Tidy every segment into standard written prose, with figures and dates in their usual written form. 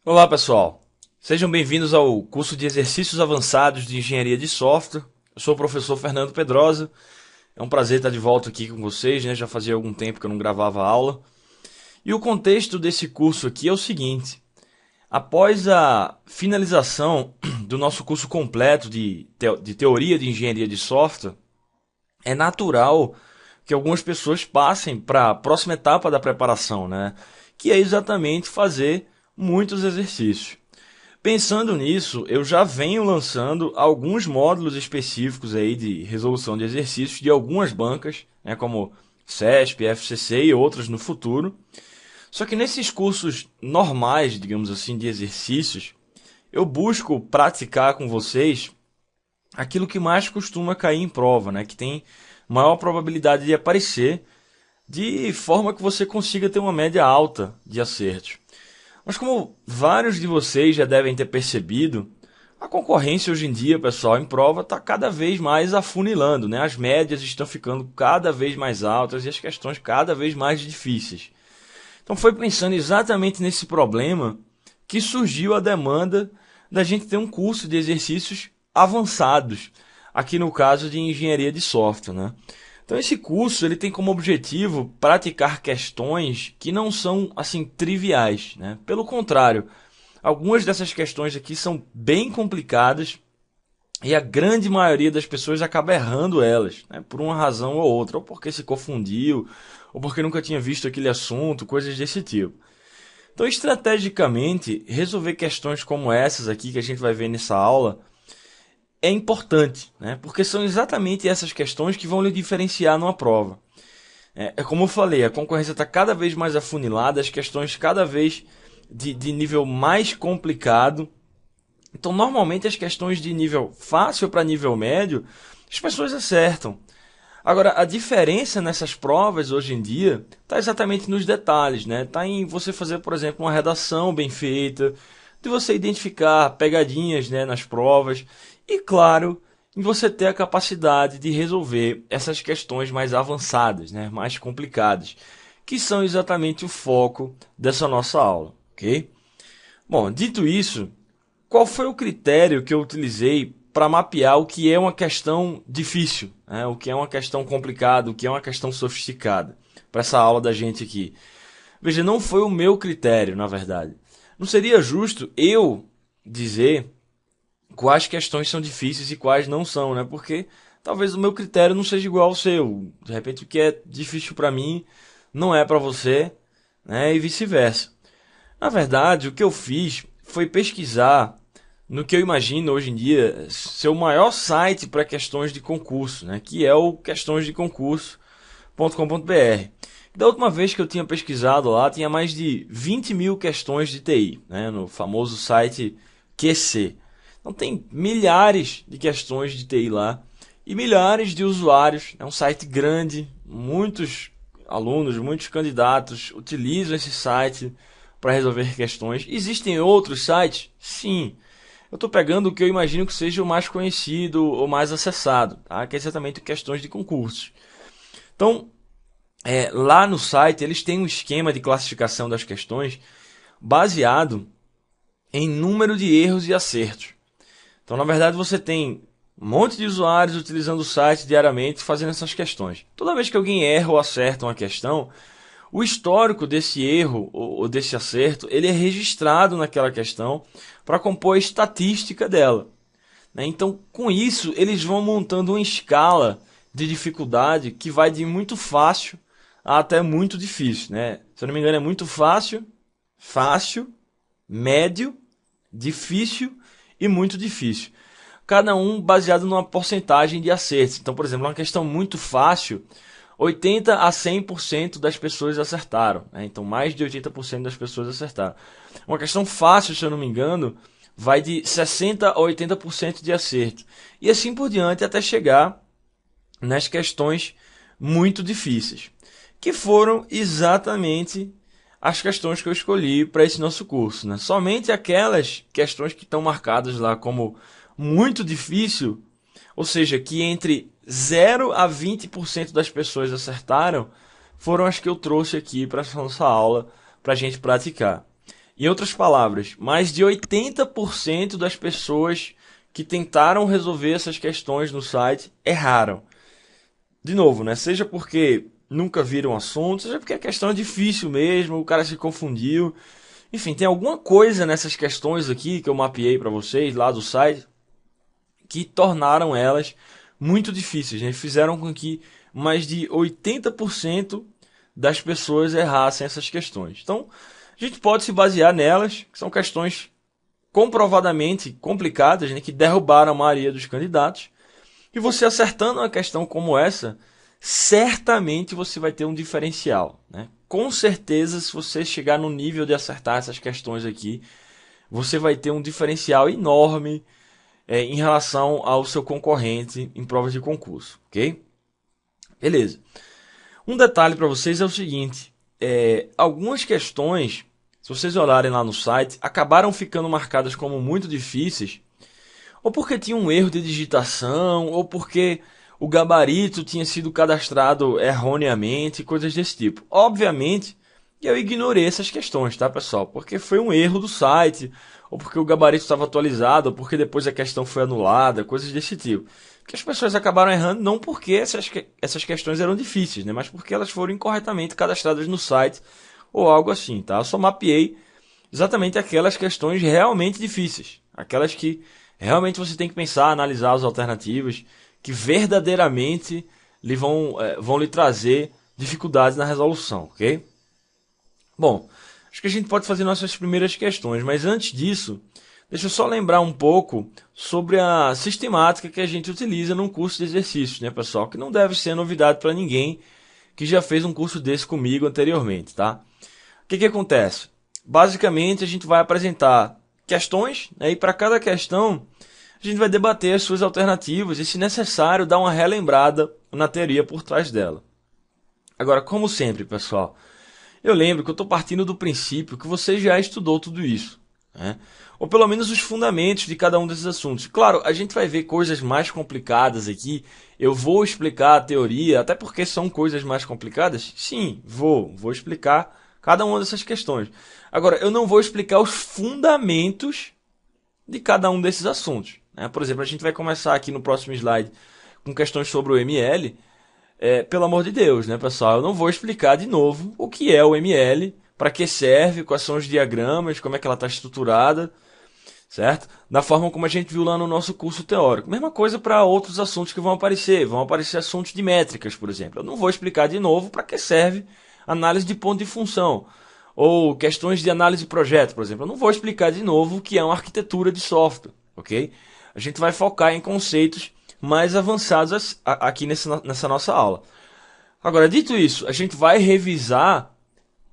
Olá pessoal, sejam bem-vindos ao curso de Exercícios Avançados de Engenharia de Software. Eu sou o professor Fernando Pedrosa, é um prazer estar de volta aqui com vocês, né? Já fazia algum tempo que eu não gravava aula. E o contexto desse curso aqui é o seguinte: após a finalização do nosso curso completo de Teoria de Engenharia de Software, é natural que algumas pessoas passem para a próxima etapa da preparação, né? Que é exatamente fazer muitos exercícios. Pensando nisso, eu já venho lançando alguns módulos específicos aí de resolução de exercícios de algumas bancas, né, como CESP, FCC e outras no futuro. Só que nesses cursos normais, digamos assim, de exercícios, eu busco praticar com vocês aquilo que mais costuma cair em prova, né, que tem maior probabilidade de aparecer, de forma que você consiga ter uma média alta de acertos. Mas como vários de vocês já devem ter percebido, a concorrência hoje em dia, pessoal, em prova está cada vez mais afunilando, né? As médias estão ficando cada vez mais altas e as questões cada vez mais difíceis. Então foi pensando exatamente nesse problema que surgiu a demanda da gente ter um curso de exercícios avançados, aqui no caso de engenharia de software, né? Então esse curso ele tem como objetivo praticar questões que não são assim triviais, né? Pelo contrário, algumas dessas questões aqui são bem complicadas e a grande maioria das pessoas acaba errando elas, né? Por uma razão ou outra, ou porque se confundiu, ou porque nunca tinha visto aquele assunto, coisas desse tipo. Então, estrategicamente, resolver questões como essas aqui que a gente vai ver nessa aula é importante, né? Porque são exatamente essas questões que vão lhe diferenciar numa prova. É como eu falei, a concorrência está cada vez mais afunilada, as questões cada vez de nível mais complicado. Então, normalmente, as questões de nível fácil para nível médio, as pessoas acertam. Agora, a diferença nessas provas hoje em dia está exatamente nos detalhes, né? Está em você fazer, por exemplo, uma redação bem feita, de você identificar pegadinhas, né, nas provas e, claro, em você ter a capacidade de resolver essas questões mais avançadas, né, mais complicadas, que são exatamente o foco dessa nossa aula, ok? Bom, dito isso, qual foi o critério que eu utilizei para mapear o que é uma questão difícil, né? O que é uma questão complicada, o que é uma questão sofisticada, para essa aula da gente aqui? Veja, não foi o meu critério, na verdade. Não seria justo eu dizer quais questões são difíceis e quais não são, né? Porque talvez o meu critério não seja igual ao seu. De repente, o que é difícil para mim não é para você, né? E vice-versa. Na verdade, o que eu fiz foi pesquisar no que eu imagino hoje em dia ser o maior site para questões de concurso, né? Que é o questõesdeconcurso.com.br. Da última vez que eu tinha pesquisado lá, tinha mais de 20 mil questões de TI, né? No famoso site QC. Então tem milhares de questões de TI lá e milhares de usuários. É um site grande, muitos alunos, muitos candidatos utilizam esse site para resolver questões. Existem outros sites? Sim. Eu estou pegando o que eu imagino que seja o mais conhecido ou mais acessado, tá? Que é exatamente questões de concursos. Então, lá no site eles têm um esquema de classificação das questões baseado em número de erros e acertos. Então, na verdade, você tem um monte de usuários utilizando o site diariamente fazendo essas questões. Toda vez que alguém erra ou acerta uma questão, o histórico desse erro ou desse acerto ele é registrado naquela questão para compor a estatística dela, né? Então, com isso, eles vão montando uma escala de dificuldade que vai de muito fácil a até muito difícil, né? Se eu não me engano, é muito fácil, fácil, médio, difícil e muito difícil. Cada um baseado numa porcentagem de acertos. Então, por exemplo, uma questão muito fácil, 80 a 100% das pessoas acertaram, né? Então, mais de 80% das pessoas acertaram. Uma questão fácil, se eu não me engano, vai de 60 a 80% de acerto. E assim por diante até chegar nas questões muito difíceis, que foram exatamente as questões que eu escolhi para esse nosso curso, né? Somente aquelas questões que estão marcadas lá como muito difícil, ou seja, que entre 0 a 20% das pessoas acertaram, foram as que eu trouxe aqui para essa nossa aula para a gente praticar. Em outras palavras, mais de 80% das pessoas que tentaram resolver essas questões no site erraram. De novo, né? Seja porque nunca viram assunto, seja porque a questão é difícil mesmo, o cara se confundiu. Enfim, tem alguma coisa nessas questões aqui que eu mapeei para vocês lá do site que tornaram elas muito difíceis, né? Fizeram com que mais de 80% das pessoas errassem essas questões. Então, a gente pode se basear nelas, que são questões comprovadamente complicadas, né, que derrubaram a maioria dos candidatos. E você acertando uma questão como essa, certamente você vai ter um diferencial, né? Com certeza, se você chegar no nível de acertar essas questões aqui, você vai ter um diferencial enorme em relação ao seu concorrente em provas de concurso, ok? Beleza. Um detalhe para vocês é o seguinte, algumas questões, se vocês olharem lá no site, acabaram ficando marcadas como muito difíceis, ou porque tinha um erro de digitação, ou porque o gabarito tinha sido cadastrado erroneamente, coisas desse tipo. Obviamente, eu ignorei essas questões, tá, pessoal? Porque foi um erro do site, ou porque o gabarito estava atualizado, ou porque depois a questão foi anulada, coisas desse tipo. Que as pessoas acabaram errando não porque essas questões eram difíceis, né, mas porque elas foram incorretamente cadastradas no site, ou algo assim, tá? Eu só mapeei exatamente aquelas questões realmente difíceis, aquelas que realmente você tem que pensar, analisar as alternativas, que verdadeiramente vão lhe trazer dificuldades na resolução, ok? Bom, acho que a gente pode fazer nossas primeiras questões, mas antes disso, deixa eu só lembrar um pouco sobre a sistemática que a gente utiliza num curso de exercícios, né, pessoal? Que não deve ser novidade para ninguém que já fez um curso desse comigo anteriormente, tá? O que acontece? Basicamente, a gente vai apresentar questões, né, e para cada questão, a gente vai debater as suas alternativas e, se necessário, dar uma relembrada na teoria por trás dela. Agora, como sempre, pessoal, eu lembro que eu estou partindo do princípio que você já estudou tudo isso, né? Ou pelo menos os fundamentos de cada um desses assuntos. Claro, a gente vai ver coisas mais complicadas aqui. Eu vou explicar a teoria, até porque são coisas mais complicadas. Sim, vou explicar cada uma dessas questões. Agora, eu não vou explicar os fundamentos de cada um desses assuntos, né? Por exemplo, a gente vai começar aqui no próximo slide com questões sobre o ML. Pelo amor de Deus, né, pessoal? Eu não vou explicar de novo o que é o ML, para que serve, quais são os diagramas, como é que ela está estruturada, certo? Da forma como a gente viu lá no nosso curso teórico. Mesma coisa para outros assuntos que vão aparecer. Vão aparecer assuntos de métricas, por exemplo. Eu não vou explicar de novo para que serve análise de ponto de função. Ou questões de análise de projeto, por exemplo. Eu não vou explicar de novo o que é uma arquitetura de software, ok? A gente vai focar em conceitos mais avançados aqui nessa nossa aula. Agora, dito isso, a gente vai revisar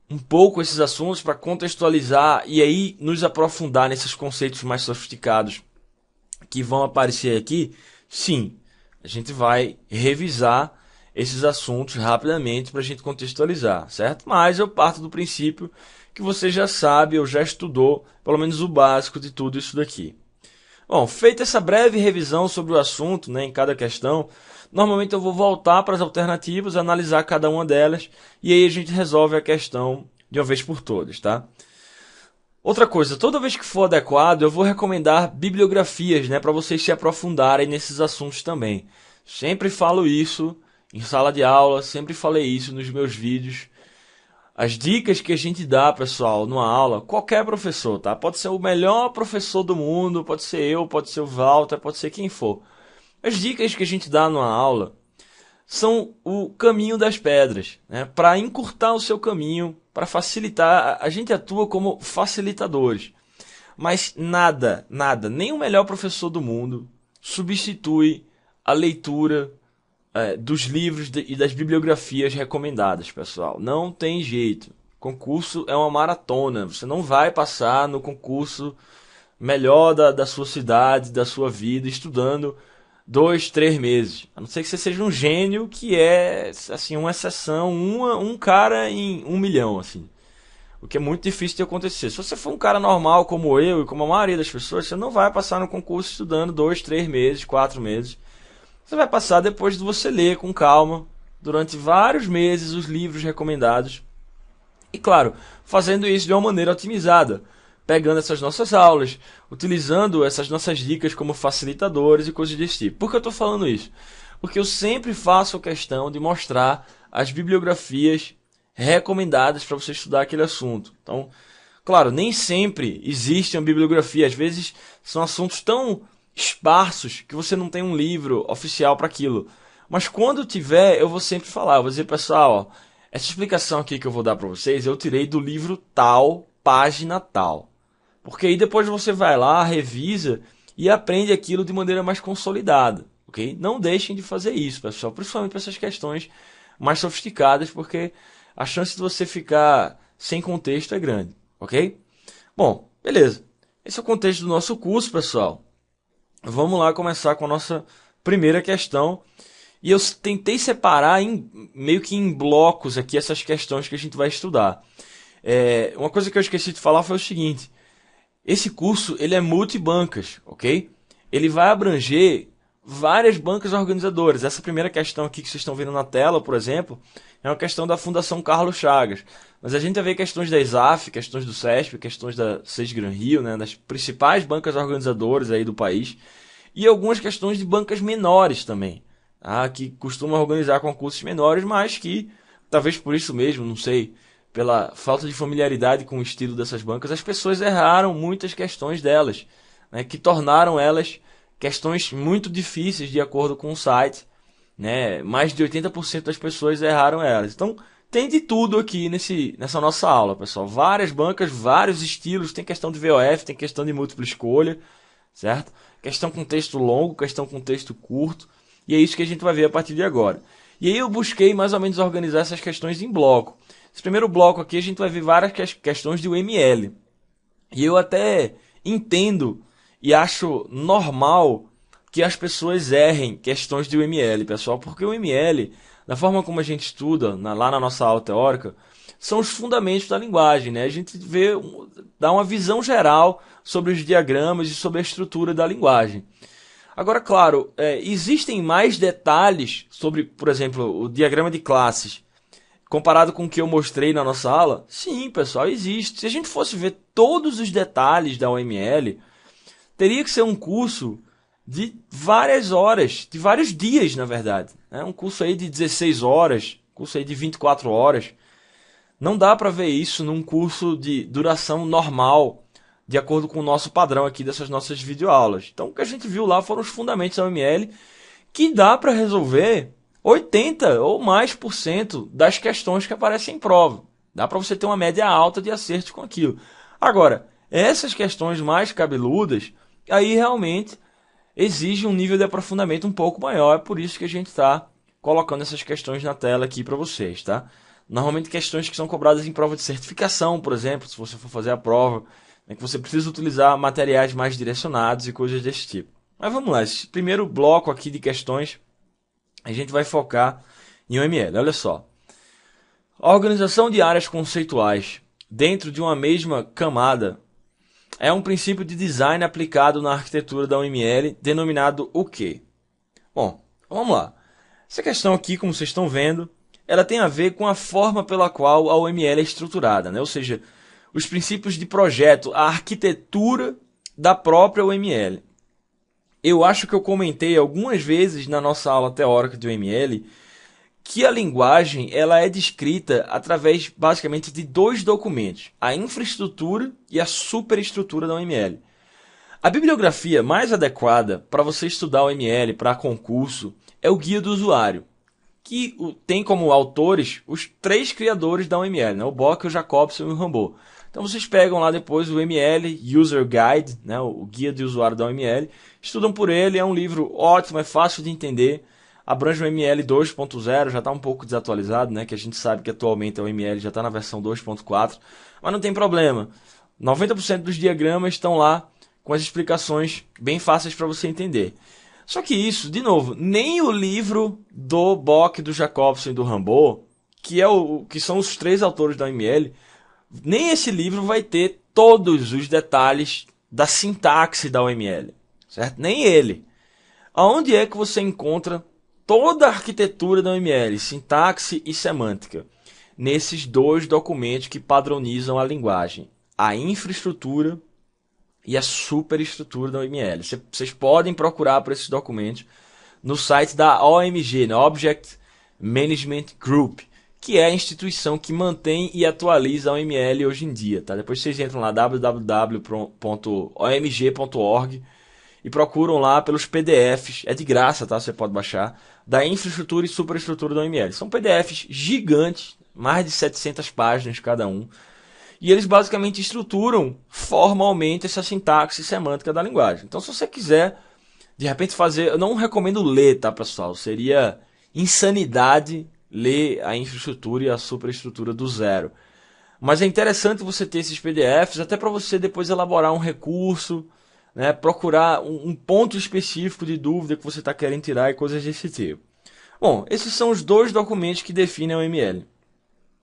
um pouco esses assuntos para contextualizar e aí nos aprofundar nesses conceitos mais sofisticados que vão aparecer aqui. Sim, a gente vai revisar esses assuntos rapidamente para a gente contextualizar, certo? Mas eu parto do princípio que você já sabe ou já estudou pelo menos o básico de tudo isso daqui. Bom, feita essa breve revisão sobre o assunto, né, em cada questão, normalmente eu vou voltar para as alternativas, analisar cada uma delas e aí a gente resolve a questão de uma vez por todas, tá? Outra coisa, toda vez que for adequado, eu vou recomendar bibliografias, né, para vocês se aprofundarem nesses assuntos também. Sempre falo isso em sala de aula, sempre falei isso nos meus vídeos. As dicas que a gente dá, pessoal, numa aula, qualquer professor, tá? Pode ser o melhor professor do mundo, pode ser eu, pode ser o Walter, pode ser quem for. As dicas que a gente dá numa aula são o caminho das pedras, né? Para encurtar o seu caminho, para facilitar. A gente atua como facilitadores. Mas nada, nem o melhor professor do mundo substitui a leitura dos livros e das bibliografias recomendadas, pessoal. Não tem jeito. Concurso é uma maratona. Você não vai passar no concurso melhor da sua cidade, da sua vida, estudando 2, 3 meses. A não ser que você seja um gênio, que é assim uma exceção, um cara em 1 milhão, assim. O que é muito difícil de acontecer. Se você for um cara normal como eu e como a maioria das pessoas, você não vai passar no concurso estudando 2, 3 meses, 4 meses. Você vai passar depois de você ler com calma, durante vários meses, os livros recomendados. E claro, fazendo isso de uma maneira otimizada. pegando essas nossas aulas, utilizando essas nossas dicas como facilitadores e coisas desse tipo. Por que eu estou falando isso? Porque eu sempre faço questão de mostrar as bibliografias recomendadas para você estudar aquele assunto. Então, claro, nem sempre existe uma bibliografia. Às vezes são assuntos tão esparsos que você não tem um livro oficial para aquilo. Mas quando tiver, eu vou sempre falar. Eu vou dizer, pessoal, ó, essa explicação aqui que eu vou dar para vocês, eu tirei do livro tal, página tal. Porque aí depois você vai lá, revisa e aprende aquilo de maneira mais consolidada. Ok? Não deixem de fazer isso, pessoal. Principalmente para essas questões mais sofisticadas, porque a chance de você ficar sem contexto é grande. Ok? Bom, beleza. Esse é o contexto do nosso curso, pessoal. Vamos lá começar com a nossa primeira questão. E eu tentei separar meio que em blocos aqui essas questões que a gente vai estudar. Uma coisa que eu esqueci de falar foi o seguinte. Esse curso ele é multibancas, ok? Ele vai abranger várias bancas organizadoras. Essa primeira questão aqui que vocês estão vendo na tela, por exemplo, é uma questão da Fundação Carlos Chagas. Mas a gente vai ver questões da ESAF, questões do CESP, questões da SES Gran Rio, né, das principais bancas organizadoras aí do país, e algumas questões de bancas menores também, tá, que costumam organizar concursos menores, mas que, talvez por isso mesmo, não sei, pela falta de familiaridade com o estilo dessas bancas, as pessoas erraram muitas questões delas, né, que tornaram elas questões muito difíceis de acordo com o site, né? Mais de 80% das pessoas erraram elas. Então, tem de tudo aqui nessa nossa aula, pessoal. Várias bancas, vários estilos. Tem questão de VOF, tem questão de múltipla escolha, certo? Questão com texto longo, questão com texto curto. E é isso que a gente vai ver a partir de agora. E aí eu busquei mais ou menos organizar essas questões em bloco. Esse primeiro bloco aqui a gente vai ver várias questões de UML. E eu até entendo e acho normal que as pessoas errem questões de UML, pessoal, porque o UML, da forma como a gente estuda lá na nossa aula teórica, são os fundamentos da linguagem, né? A gente dá uma visão geral sobre os diagramas e sobre a estrutura da linguagem. Agora, claro, existem mais detalhes sobre, por exemplo, o diagrama de classes, comparado com o que eu mostrei na nossa aula? Sim, pessoal, existe. Se a gente fosse ver todos os detalhes da UML, teria que ser um curso de várias horas, de vários dias, na verdade. Um curso aí de 16 horas, curso aí de 24 horas. Não dá para ver isso num curso de duração normal, de acordo com o nosso padrão aqui dessas nossas videoaulas. Então, o que a gente viu lá foram os fundamentos da UML, que dá para resolver 80 ou mais por cento das questões que aparecem em prova. Dá para você ter uma média alta de acertos com aquilo. Agora, essas questões mais cabeludas, aí realmente exige um nível de aprofundamento um pouco maior. É por isso que a gente está colocando essas questões na tela aqui para vocês, tá? Normalmente questões que são cobradas em prova de certificação, por exemplo, se você for fazer a prova, né, que você precisa utilizar materiais mais direcionados e coisas desse tipo. Mas vamos lá, esse primeiro bloco aqui de questões, a gente vai focar em UML. Olha só. A organização de áreas conceituais dentro de uma mesma camada é um princípio de design aplicado na arquitetura da UML, denominado o quê? Bom, vamos lá. Essa questão aqui, como vocês estão vendo, ela tem a ver com a forma pela qual a UML é estruturada, né? Ou seja, os princípios de projeto, a arquitetura da própria UML. Eu acho que eu comentei algumas vezes na nossa aula teórica de UML que a linguagem ela é descrita através basicamente de dois documentos, a infraestrutura e a superestrutura da UML. A bibliografia mais adequada para você estudar o UML para concurso é o Guia do Usuário, que tem como autores os três criadores da UML, né? O Bock, o Jacobson e o Rambaud. Então vocês pegam lá depois o UML User Guide, né? O Guia de Usuário da UML, estudam por ele, é um livro ótimo, é fácil de entender, abrange o ML 2.0, já está um pouco desatualizado, né? Que a gente sabe que atualmente o ML já está na versão 2.4, mas não tem problema. 90% dos diagramas estão lá com as explicações bem fáceis para você entender. Só que isso, de novo, nem o livro do Bock, do Jacobson e do Rambaud, que são os três autores da UML, nem esse livro vai ter todos os detalhes da sintaxe da UML, certo? Nem ele. Aonde é que você encontra toda a arquitetura da UML, sintaxe e semântica, nesses dois documentos que padronizam a linguagem? a infraestrutura e a superestrutura da OML. Vocês podem procurar por esses documentos no site da OMG, né? Object Management Group, que é a instituição que mantém e atualiza a OML hoje em dia. Tá? Depois vocês entram lá www.omg.org e procuram lá pelos PDFs, é de graça, tá? Você pode baixar, da infraestrutura e superestrutura da OML. São PDFs gigantes, mais de 700 páginas cada um, e eles basicamente estruturam formalmente essa sintaxe semântica da linguagem. Então, se você quiser, de repente, fazer... Eu não recomendo ler, tá, pessoal? Seria insanidade ler a infraestrutura e a superestrutura do zero. Mas é interessante você ter esses PDFs, até para você depois elaborar um recurso, né, procurar um ponto específico de dúvida que você está querendo tirar e coisas desse tipo. Bom, esses são os dois documentos que definem a OML.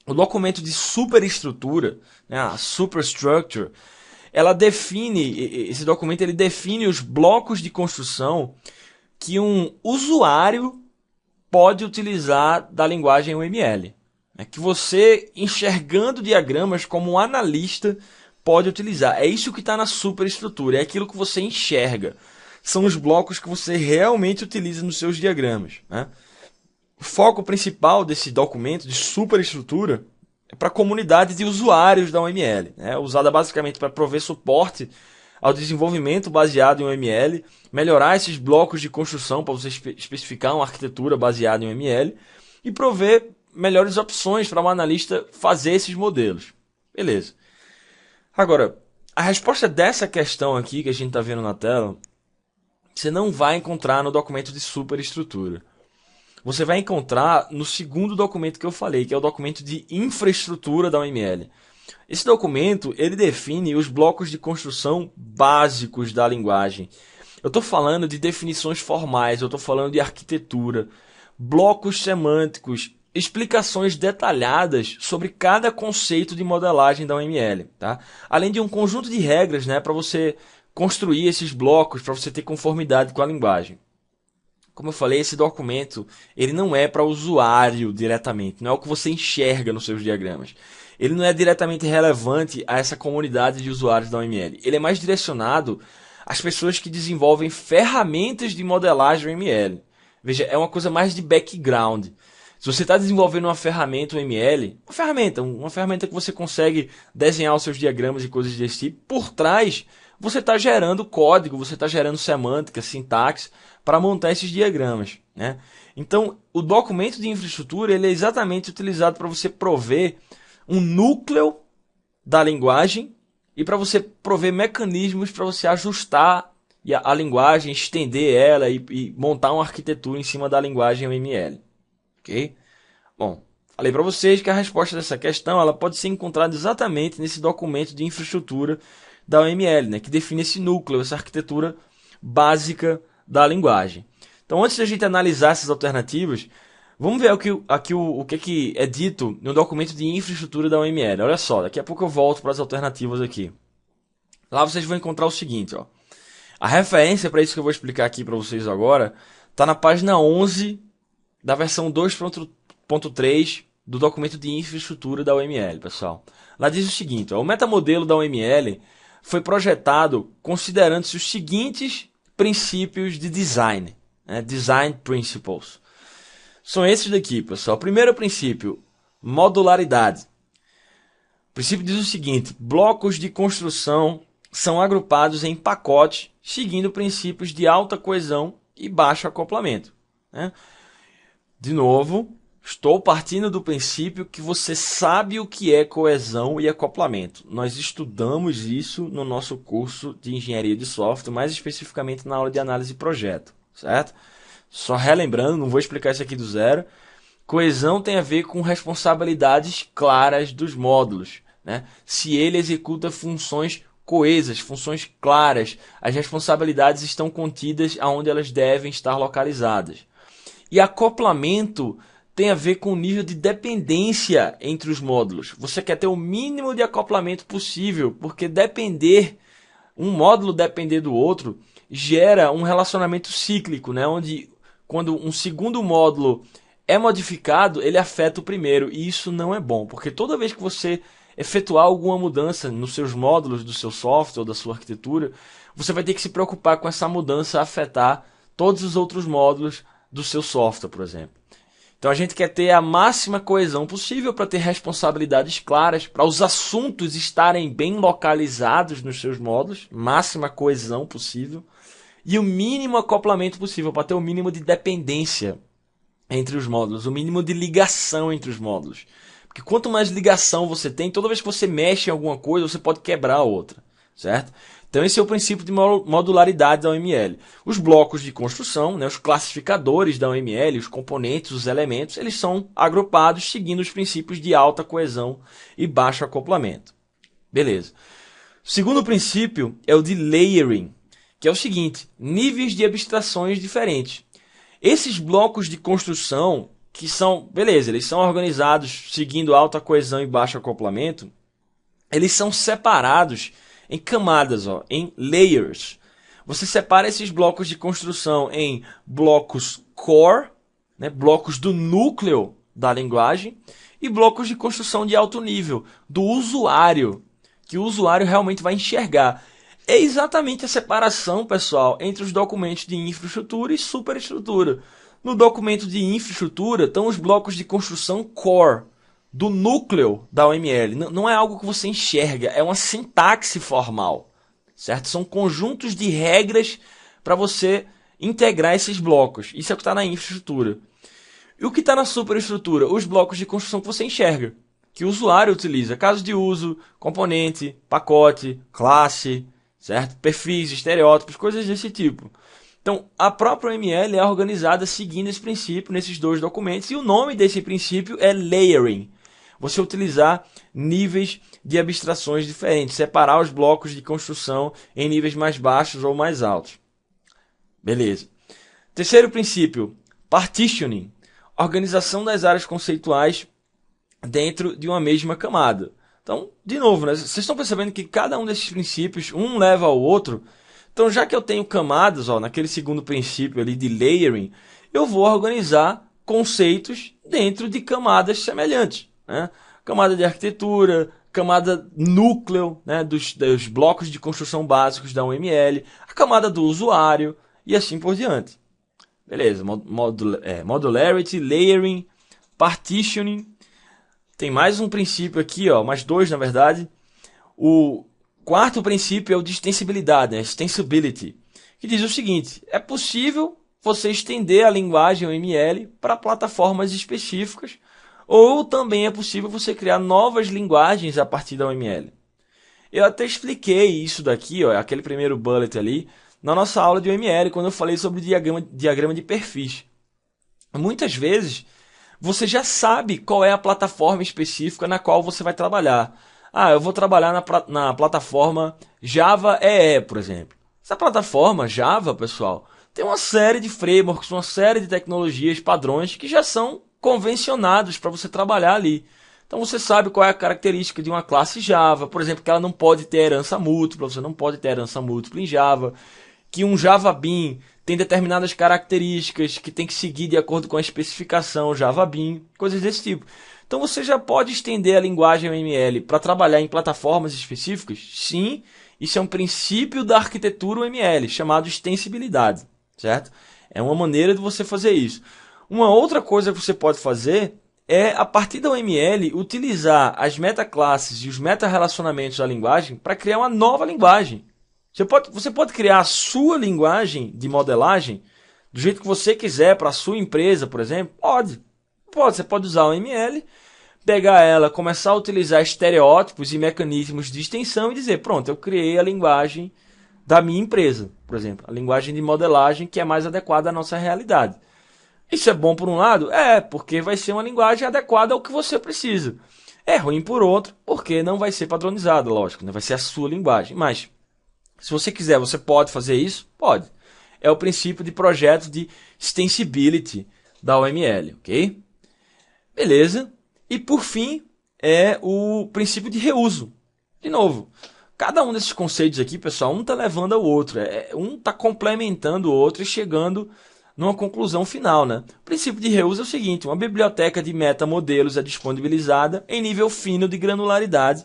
O documento de superestrutura, né, a superstructure, esse documento ele define os blocos de construção que um usuário pode utilizar da linguagem OML. É que você, enxergando diagramas como um analista, pode utilizar. É isso que está na superestrutura, é aquilo que você enxerga. São os blocos que você realmente utiliza nos seus diagramas, né? O foco principal desse documento de superestrutura é para a comunidade de usuários da OML, né? Usada basicamente para prover suporte ao desenvolvimento baseado em OML, melhorar esses blocos de construção para você especificar uma arquitetura baseada em OML e prover melhores opções para um analista fazer esses modelos. Beleza. Agora, a resposta dessa questão aqui que a gente está vendo na tela, você não vai encontrar no documento de superestrutura. Você vai encontrar no segundo documento que eu falei, que é o documento de infraestrutura da OML. Esse documento, ele define os blocos de construção básicos da linguagem. Eu estou falando de definições formais, eu estou falando de arquitetura, blocos semânticos, explicações detalhadas sobre cada conceito de modelagem da OML. Tá? Além de um conjunto de regras, né, para você construir esses blocos, para você ter conformidade com a linguagem. Como eu falei, esse documento ele não é para o usuário diretamente, não é o que você enxerga nos seus diagramas. Ele não é diretamente relevante a essa comunidade de usuários da OML. Ele é mais direcionado às pessoas que desenvolvem ferramentas de modelagem OML. Veja, é uma coisa mais de background. Se você está desenvolvendo uma ferramenta OML, uma ferramenta que você consegue desenhar os seus diagramas e coisas desse tipo, por trás você está gerando código, você está gerando semântica, sintaxe, para montar esses diagramas, né? Então, o documento de infraestrutura ele é exatamente utilizado para você prover um núcleo da linguagem e para você prover mecanismos para você ajustar a linguagem, estender ela e montar uma arquitetura em cima da linguagem OML. Ok? Bom, falei para vocês que a resposta dessa questão ela pode ser encontrada exatamente nesse documento de infraestrutura da OML, né, que define esse núcleo, essa arquitetura básica da linguagem. Então, antes de a gente analisar essas alternativas, vamos ver o que é dito no documento de infraestrutura da OML. Olha só, daqui a pouco eu volto para as alternativas aqui. Lá vocês vão encontrar o seguinte, ó. A referência para isso que eu vou explicar aqui para vocês agora está na página 11 da versão 2.3 do documento de infraestrutura da OML, pessoal. Lá diz o seguinte, ó, o metamodelo da OML foi projetado considerando-se os seguintes princípios de design, né? Design Principles. São esses daqui, pessoal. Primeiro princípio, modularidade. O princípio diz o seguinte, blocos de construção são agrupados em pacotes, seguindo princípios de alta coesão e baixo acoplamento, né? De novo, estou partindo do princípio que você sabe o que é coesão e acoplamento. Nós estudamos isso no nosso curso de engenharia de software, mais especificamente na aula de análise de projeto, certo? Só relembrando, não vou explicar isso aqui do zero. Coesão tem a ver com responsabilidades claras dos módulos, né? Se ele executa funções coesas, funções claras, as responsabilidades estão contidas aonde elas devem estar localizadas. E acoplamento tem a ver com o nível de dependência entre os módulos. Você quer ter o mínimo de acoplamento possível, porque um módulo depender do outro gera um relacionamento cíclico, né? Onde quando um segundo módulo é modificado, ele afeta o primeiro. E isso não é bom, porque toda vez que você efetuar alguma mudança nos seus módulos do seu software ou da sua arquitetura, você vai ter que se preocupar com essa mudança afetar todos os outros módulos do seu software, por exemplo. Então a gente quer ter a máxima coesão possível para ter responsabilidades claras, para os assuntos estarem bem localizados nos seus módulos, máxima coesão possível, e o mínimo acoplamento possível, para ter o mínimo de dependência entre os módulos, o mínimo de ligação entre os módulos. Porque quanto mais ligação você tem, toda vez que você mexe em alguma coisa, você pode quebrar a outra, certo? Então esse é o princípio de modularidade da OML. Os blocos de construção, né, os classificadores da OML, os componentes, os elementos, eles são agrupados seguindo os princípios de alta coesão e baixo acoplamento. Beleza. O segundo princípio é o de layering, que é o seguinte: níveis de abstrações diferentes. Esses blocos de construção, que são, beleza, eles são organizados seguindo alta coesão e baixo acoplamento, eles são separados em camadas, em layers. Você separa esses blocos de construção em blocos core, né, blocos do núcleo da linguagem, e blocos de construção de alto nível, do usuário, que o usuário realmente vai enxergar. É exatamente a separação, pessoal, entre os documentos de infraestrutura e superestrutura. No documento de infraestrutura estão os blocos de construção core, do núcleo da OML. Não é algo que você enxerga, é uma sintaxe formal, certo? São conjuntos de regras para você integrar esses blocos. Isso é o que está na infraestrutura. E o que está na superestrutura? Os blocos de construção que você enxerga, que o usuário utiliza. Caso de uso, componente, pacote, classe, certo? Perfis, estereótipos, coisas desse tipo. Então, a própria OML é organizada seguindo esse princípio nesses dois documentos, e o nome desse princípio é layering. Você utilizar níveis de abstrações diferentes, separar os blocos de construção em níveis mais baixos ou mais altos. Beleza. Terceiro princípio, partitioning. Organização das áreas conceituais dentro de uma mesma camada. Então, de novo, né, vocês estão percebendo que cada um desses princípios, um leva ao outro. Então, já que eu tenho camadas, naquele segundo princípio ali de layering, eu vou organizar conceitos dentro de camadas semelhantes, né? Camada de arquitetura, camada núcleo, né, dos blocos de construção básicos da OML, a camada do usuário e assim por diante. Beleza, modularity, layering, partitioning. Tem mais um princípio aqui, mais dois na verdade. O quarto princípio é o de extensibilidade, né? Extensibility, que diz o seguinte: é possível você estender a linguagem OML para plataformas específicas, ou também é possível você criar novas linguagens a partir da OML. Eu até expliquei isso daqui, aquele primeiro bullet ali, na nossa aula de OML, quando eu falei sobre diagrama de perfis. Muitas vezes, você já sabe qual é a plataforma específica na qual você vai trabalhar. Eu vou trabalhar na plataforma Java EE, por exemplo. Essa plataforma Java, pessoal, tem uma série de frameworks, uma série de tecnologias, padrões que já são convencionados para você trabalhar ali. Então você sabe qual é a característica de uma classe Java, por exemplo, que ela não pode ter herança múltipla, você não pode ter herança múltipla em Java, que um Java Bean tem determinadas características que tem que seguir de acordo com a especificação Java Bean, coisas desse tipo. Então você já pode estender a linguagem OML para trabalhar em plataformas específicas? Sim, isso é um princípio da arquitetura OML, chamado extensibilidade, certo? É uma maneira de você fazer isso. Uma outra coisa que você pode fazer é, a partir da OML, utilizar as metaclasses e os meta-relacionamentos da linguagem para criar uma nova linguagem. Você pode criar a sua linguagem de modelagem do jeito que você quiser para a sua empresa, por exemplo. Pode. Você pode usar a OML, pegar ela, começar a utilizar estereótipos e mecanismos de extensão e dizer, pronto, eu criei a linguagem da minha empresa, por exemplo. A linguagem de modelagem que é mais adequada à nossa realidade. Isso é bom por um lado? Porque vai ser uma linguagem adequada ao que você precisa. É ruim por outro, porque não vai ser padronizada, lógico, né? Vai ser a sua linguagem. Mas, se você quiser, você pode fazer isso? Pode. É o princípio de projeto de extensibility da OML, ok? Beleza. E por fim, é o princípio de reuso. De novo, cada um desses conceitos aqui, pessoal, um está levando ao outro. Um está complementando o outro e chegando numa conclusão final, né? O princípio de reuso é o seguinte: uma biblioteca de metamodelos é disponibilizada em nível fino de granularidade,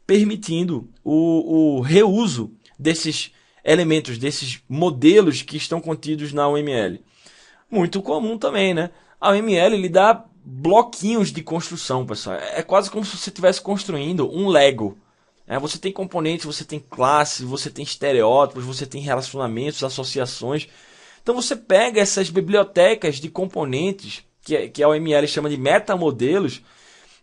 permitindo o reuso desses elementos, desses modelos que estão contidos na UML. Muito comum também, né? A UML lhe dá bloquinhos de construção, pessoal. É quase como se você estivesse construindo um Lego. Você tem componentes, você tem classes, você tem estereótipos, você tem relacionamentos, associações. Então você pega essas bibliotecas de componentes, que a OML chama de metamodelos,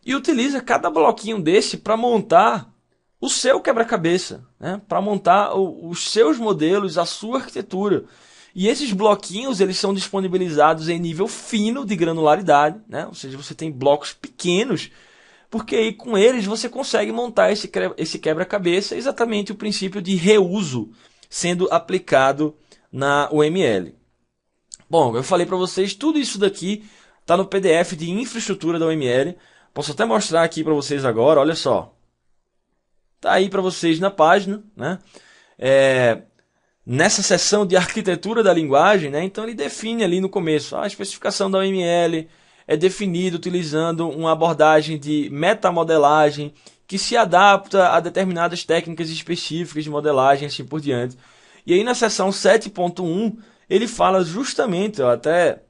e utiliza cada bloquinho desse para montar o seu quebra-cabeça, né? Para montar os seus modelos, a sua arquitetura. E esses bloquinhos eles são disponibilizados em nível fino de granularidade, né? Ou seja, você tem blocos pequenos, porque aí com eles você consegue montar esse quebra-cabeça, exatamente o princípio de reuso sendo aplicado na UML. Bom, eu falei para vocês, tudo isso daqui está no PDF de infraestrutura da UML. Posso até mostrar aqui para vocês agora, olha só. Está aí para vocês na página, né? Nessa seção de arquitetura da linguagem, né? Então ele define ali no começo a especificação da UML é definida utilizando uma abordagem de metamodelagem que se adapta a determinadas técnicas específicas de modelagem, assim por diante. E aí na seção 7.1 ele fala justamente, eu até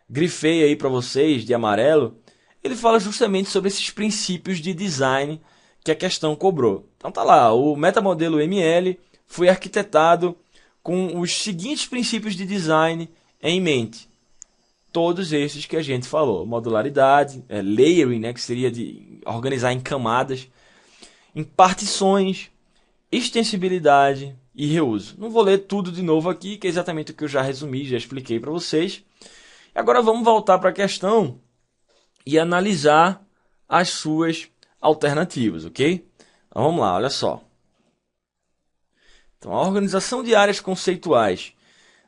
grifei aí para vocês de amarelo, ele fala justamente sobre esses princípios de design que a questão cobrou. Então tá lá, o metamodelo ML foi arquitetado com os seguintes princípios de design em mente. Todos esses que a gente falou: modularidade, layering, né, que seria de organizar em camadas, em partições, extensibilidade e reuso. Não vou ler tudo de novo aqui, que é exatamente o que eu já resumi, já expliquei para vocês. Agora vamos voltar para a questão e analisar as suas alternativas, ok? Então vamos lá, olha só. Então, a organização de áreas conceituais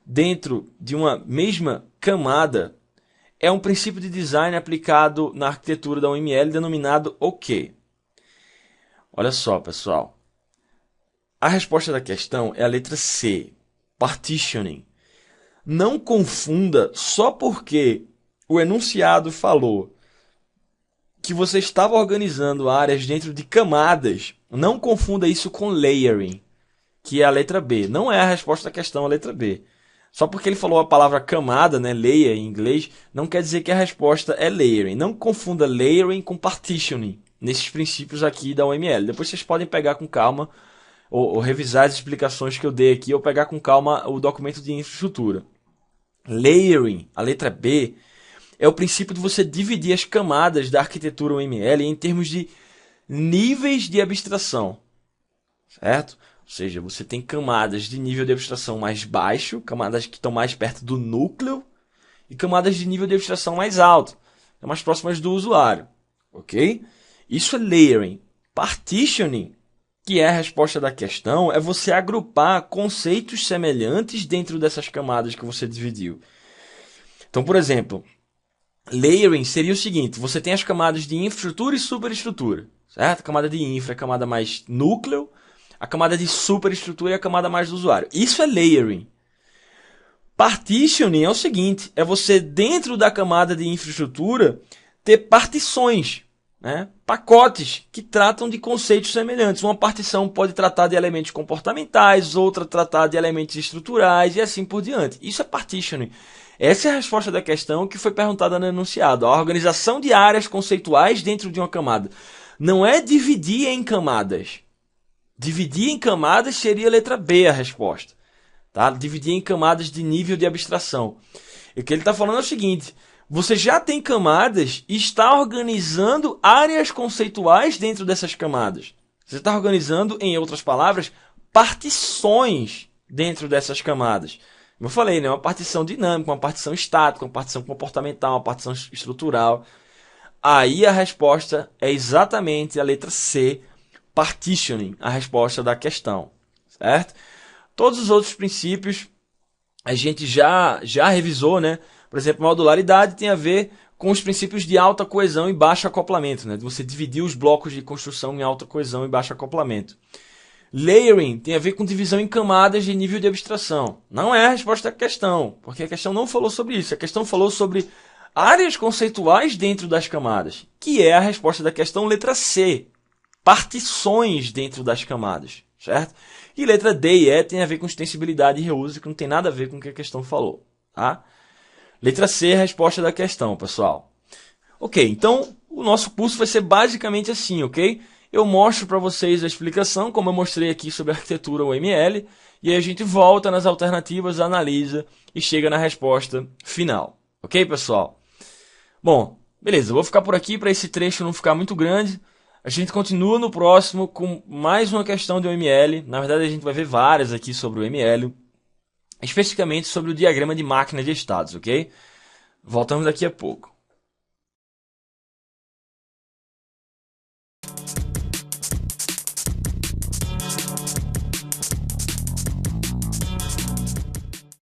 dentro de uma mesma camada é um princípio de design aplicado na arquitetura da UML denominado o quê? Olha só, pessoal. A resposta da questão é a letra C, partitioning. Não confunda só porque o enunciado falou que você estava organizando áreas dentro de camadas. Não confunda isso com layering, que é a letra B. Não é a resposta da questão, a letra B. Só porque ele falou a palavra camada, né, layer em inglês, não quer dizer que a resposta é layering. Não confunda layering com partitioning, nesses princípios aqui da UML. Depois vocês podem pegar com calma, ou revisar as explicações que eu dei aqui, ou pegar com calma o documento de infraestrutura. Layering, a letra B, é o princípio de você dividir as camadas da arquitetura UML em termos de níveis de abstração, certo? Ou seja, você tem camadas de nível de abstração mais baixo, camadas que estão mais perto do núcleo, e camadas de nível de abstração mais alto, mais próximas do usuário, ok? Isso é layering. Partitioning, que é a resposta da questão, é você agrupar conceitos semelhantes dentro dessas camadas que você dividiu. Então, por exemplo, layering seria o seguinte: você tem as camadas de infraestrutura e superestrutura, certo? A camada de infra é a camada mais núcleo, a camada de superestrutura é a camada mais do usuário. Isso é layering. Partitioning é o seguinte: é você, dentro da camada de infraestrutura, ter partições, né? Pacotes que tratam de conceitos semelhantes. Uma partição pode tratar de elementos comportamentais, outra tratar de elementos estruturais e assim por diante. Isso é partitioning. Essa é a resposta da questão que foi perguntada no enunciado. A organização de áreas conceituais dentro de uma camada. Não é dividir em camadas. Dividir em camadas seria a letra B a resposta. Tá? Dividir em camadas de nível de abstração. E o que ele está falando é o seguinte: você já tem camadas e está organizando áreas conceituais dentro dessas camadas. Você está organizando, em outras palavras, partições dentro dessas camadas. Como eu falei, né? Uma partição dinâmica, uma partição estática, uma partição comportamental, uma partição estrutural. Aí a resposta é exatamente a letra C, partitioning, a resposta da questão, certo? Todos os outros princípios a gente já revisou, né? Por exemplo, modularidade tem a ver com os princípios de alta coesão e baixo acoplamento, né? De você dividir os blocos de construção em alta coesão e baixo acoplamento. Layering tem a ver com divisão em camadas de nível de abstração. Não é a resposta da questão, porque a questão não falou sobre isso. A questão falou sobre áreas conceituais dentro das camadas, que é a resposta da questão letra C. Partições dentro das camadas, certo? E letra D e E tem a ver com extensibilidade e reuso, que não tem nada a ver com o que a questão falou, tá? Letra C é a resposta da questão, pessoal. Ok, então o nosso curso vai ser basicamente assim, ok? Eu mostro para vocês a explicação, como eu mostrei aqui sobre a arquitetura UML, e aí a gente volta nas alternativas, analisa e chega na resposta final. Ok, pessoal? Bom, beleza, eu vou ficar por aqui para esse trecho não ficar muito grande. A gente continua no próximo com mais uma questão de UML. Na verdade, a gente vai ver várias aqui sobre o UML, especificamente sobre o diagrama de máquina de estados, ok? Voltamos daqui a pouco.